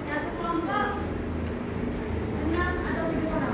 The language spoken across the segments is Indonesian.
Satu kelompok 6 atau 7 orang.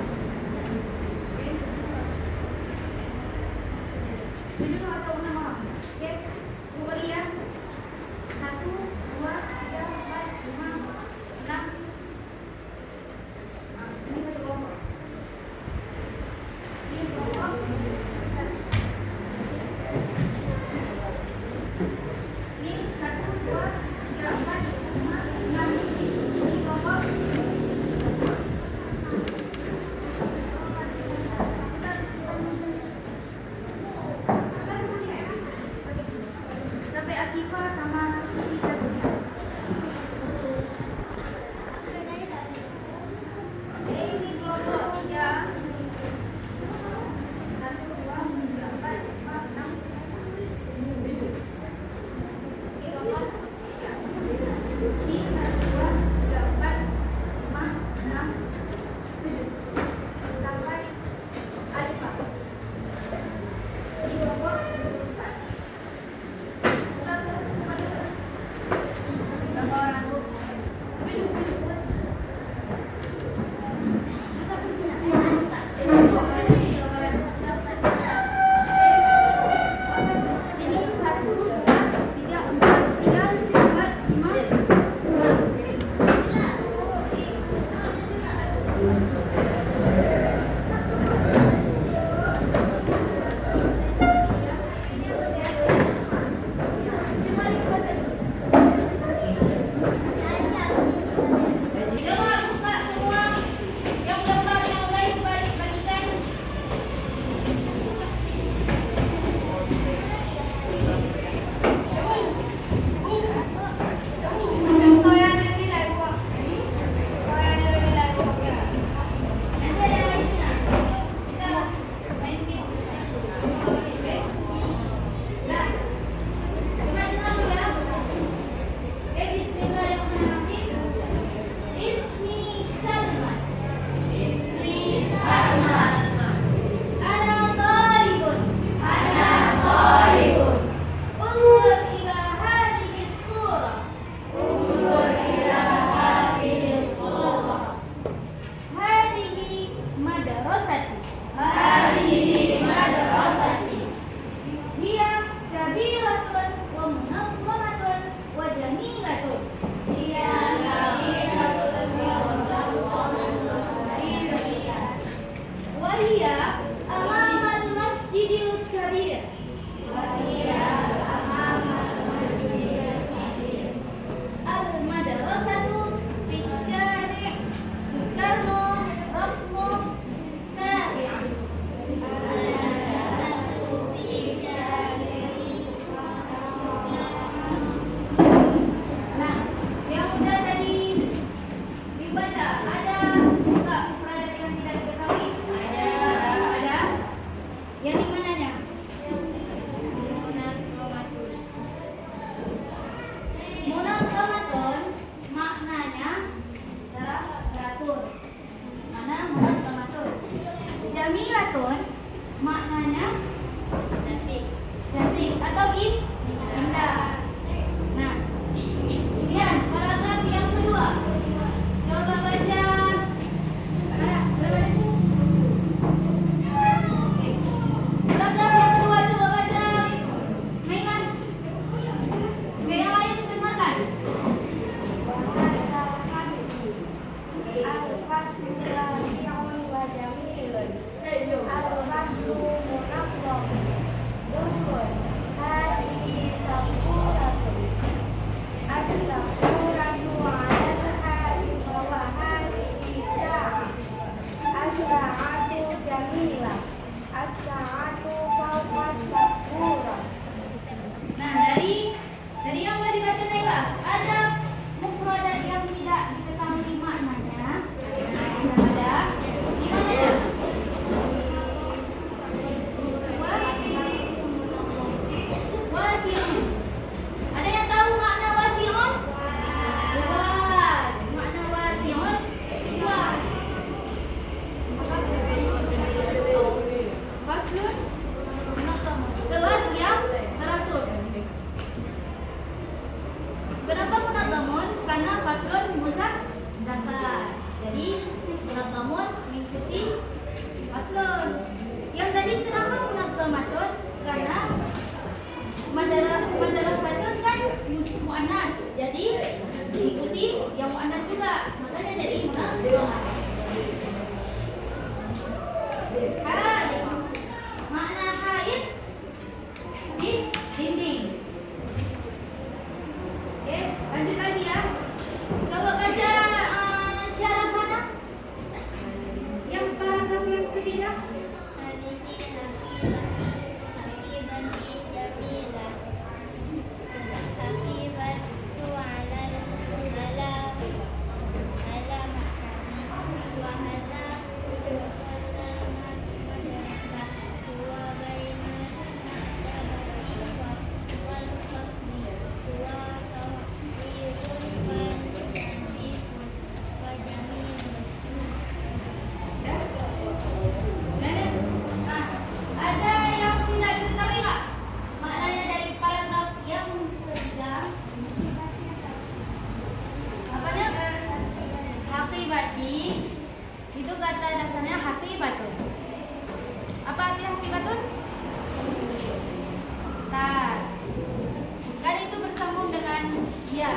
Iya,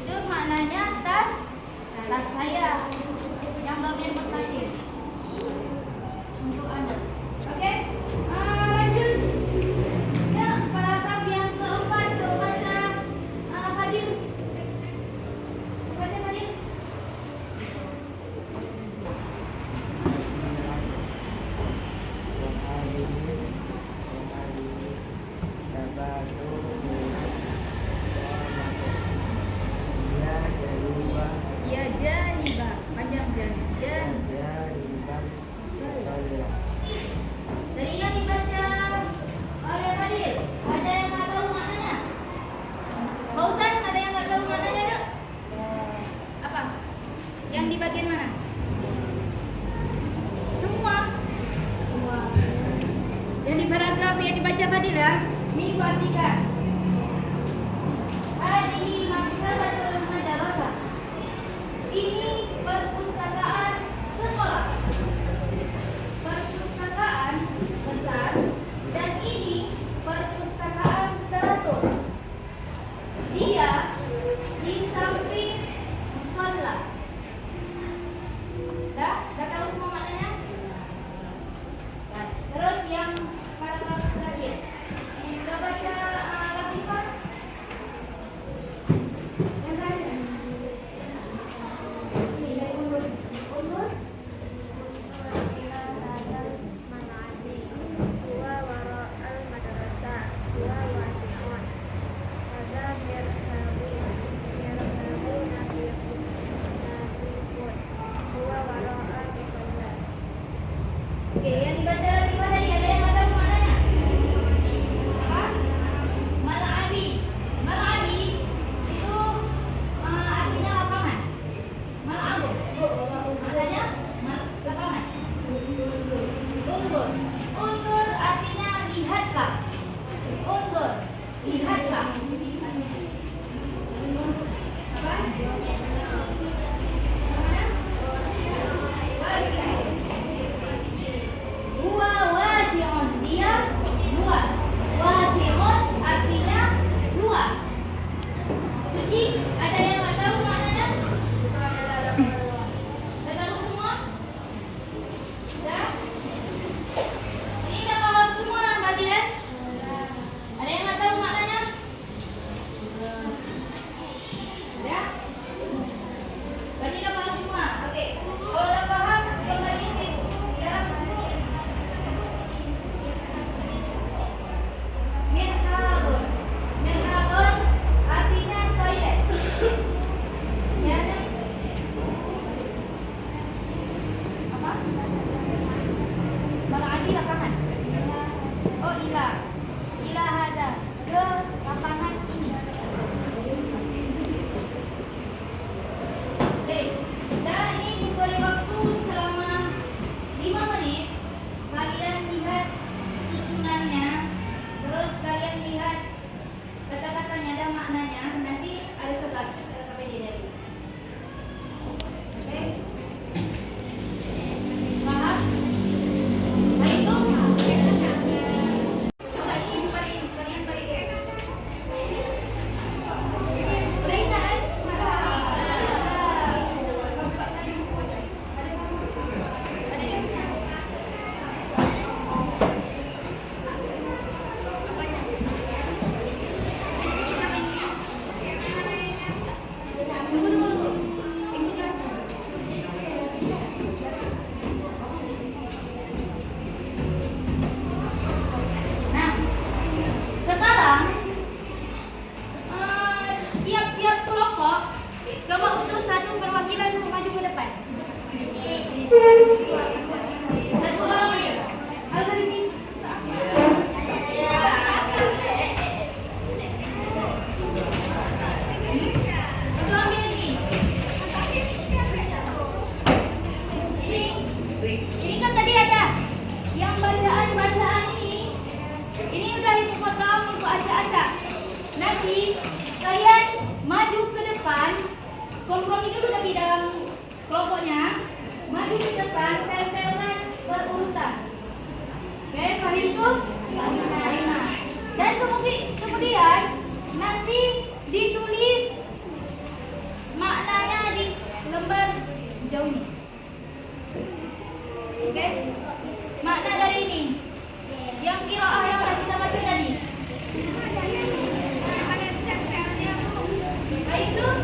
itu maknanya tas saya. Yang domain pertasi Jariban salah. Dari yang dibaca oleh hadis, ada yang nggak tahu maknanya? Fauzan, ada yang nggak tahu maknanya enggak? Apa? Yang di bagian mana? Semua. Yang di paragraf yang dibaca Fadilah, ini ibu artikan. Hadhihi maktabatul madrasah. Ini perpustakaan sekolah. Perpustakaan besar dan ini perpustakaan teratur. Dia di samping musalla. Dah tahu semua maknanya? Terus yang paragraf terakhir. Kita baca Latifah. Yang terakhir. Ini dari undur. Undur. Oke, yang dibaca lagi tadi ada yang nggak tahu maknanya? Apa? Mal'abi. Mal'abi itu artinya lapangan. Mal'abu. Maknanya lapangan. Undur. Undur artinya lihatlah. Undur. Lihatlah. Apa? Huwa wasi'un, dia luas. Wasi'un artinya luas. Suci, ada yang nggak tahu maknanya? Sudah tahu semua? Sudah? Ini udah paham semua berarti kan? Ada yang nggak tahu maknanya? Sudah? Berarti udah paham semua. Oke. Kalau udah paham, kembali ke sekarang. Mirhabun. Mirhabun artinya toilet. Ya kan? Apa? Mal'abi lapangan. Oh, ilah. Ilah ada ke lapangan ini. Oke. Dan ini memberi waktu selama 5 menit. Kalian lihat susunannya. Terus kalian lihat kata-katanya dan maknanya. Nanti ada tugas KPD dari. Oke? Paham? Baik tuh? Coba ini bukan ini, kalian balik. Perintah. Tunggu. Ibu jelasin. Nah, sekarang tiap-tiap kelompok coba utus satu perwakilan untuk maju ke depan. Satu orang aja. Al-Karimi. Satu ambil lagi. Ini kan tadi ada yang bacaan ini. Ini udah ibu potong, ibu acak-acak. Nanti kalian maju ke depan. Kompromi dulu tapi dalam kelompoknya. Maju ke depan, tempelkan berurutan. Oke, paham tuh? Paham. Dan kemudian nanti ditulis maknanya di lembar jauh ini. Oke? Makna dari ini. Yang qiraah yang kita baca tadi. Baik tuh?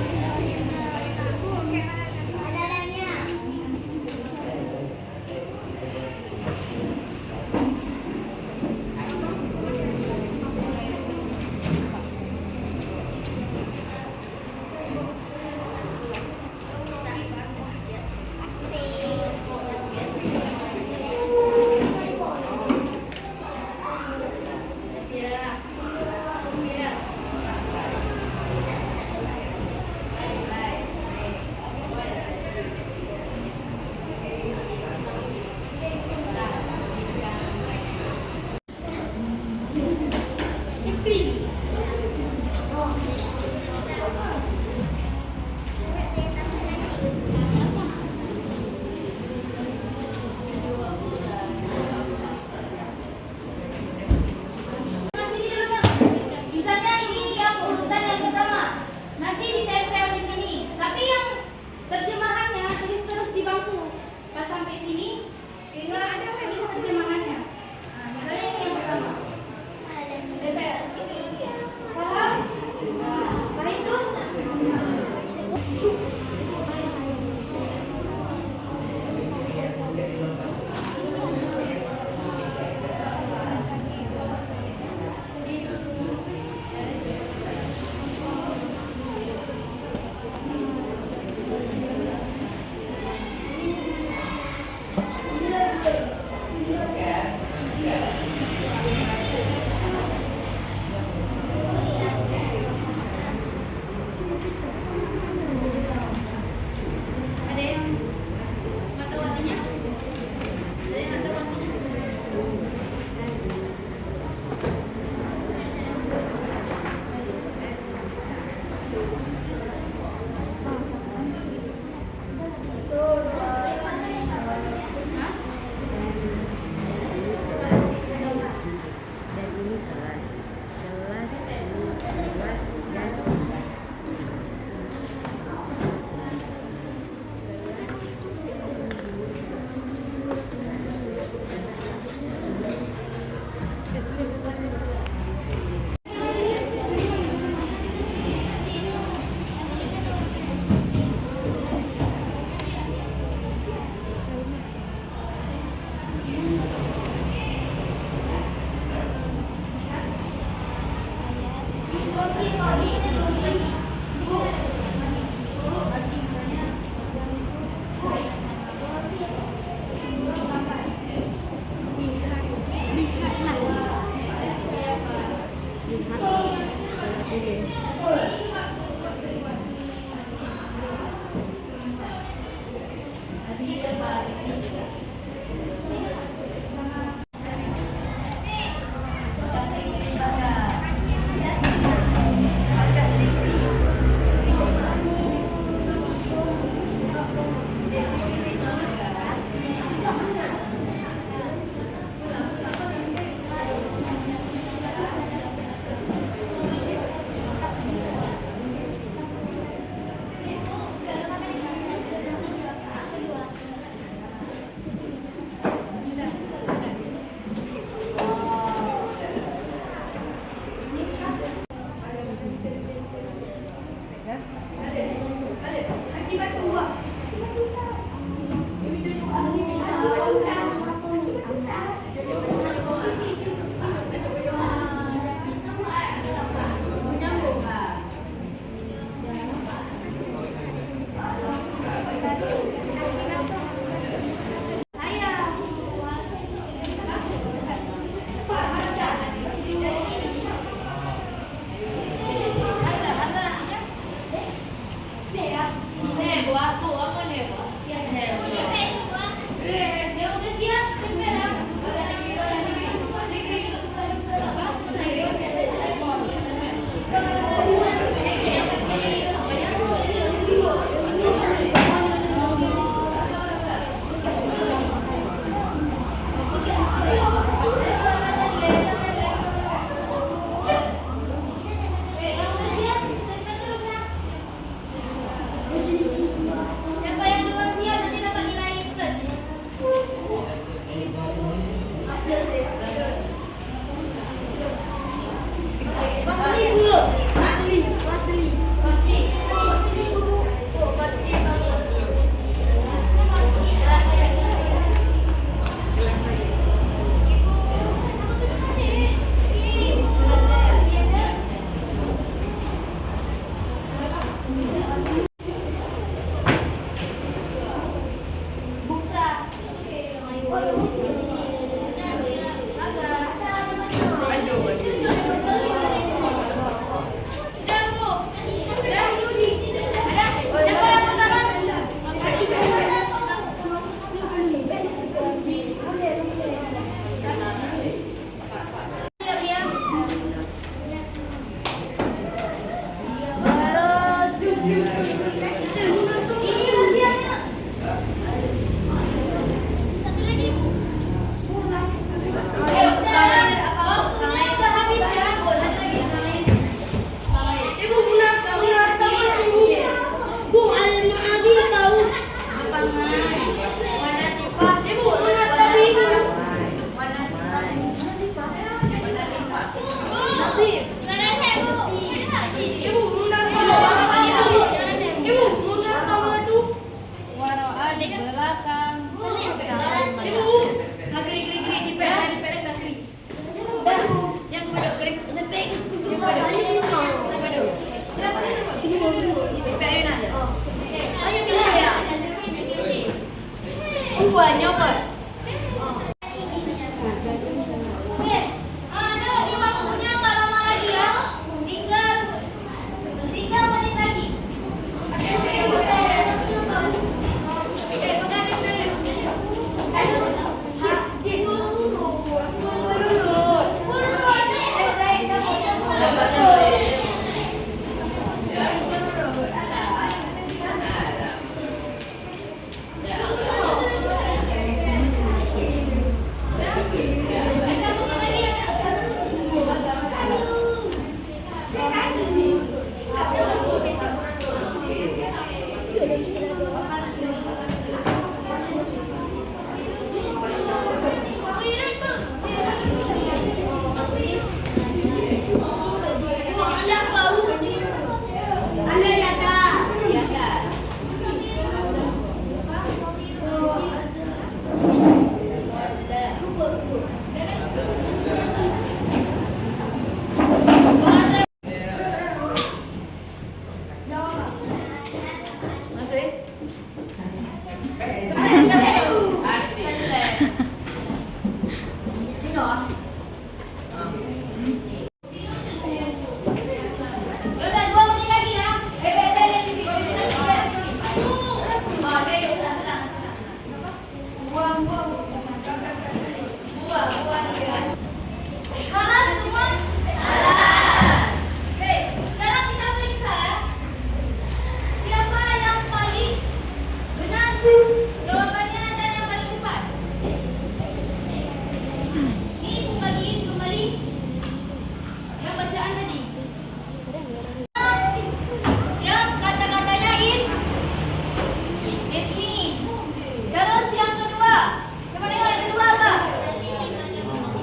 kedua. Coba tengok yang kedua apa?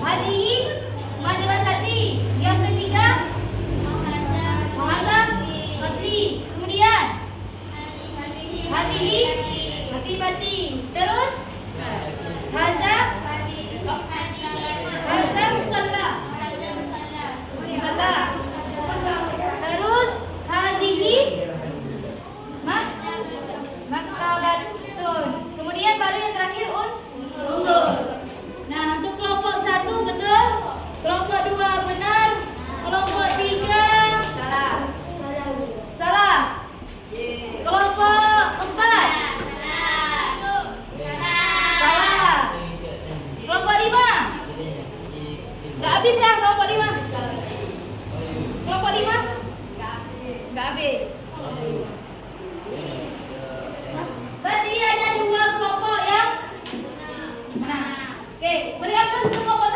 Hadhihi madrasati. Yang ketiga Muhammad Masli. Kemudian Hadhihi Hatibati. Terus Haza musalla. Musalla. Terus hadhihi maktabatun. Kemudian baru yang terakhir undur. Nah, untuk kelompok 1 betul, kelompok 2 benar, kelompok 3 salah. Kelompok 4 salah. Kelompok 5 nggak habis ya, kelompok 5. Kelompok 5 nggak habis. Berarti ada 2 kelompok yang menang. Oke, beri apa untuk kelompok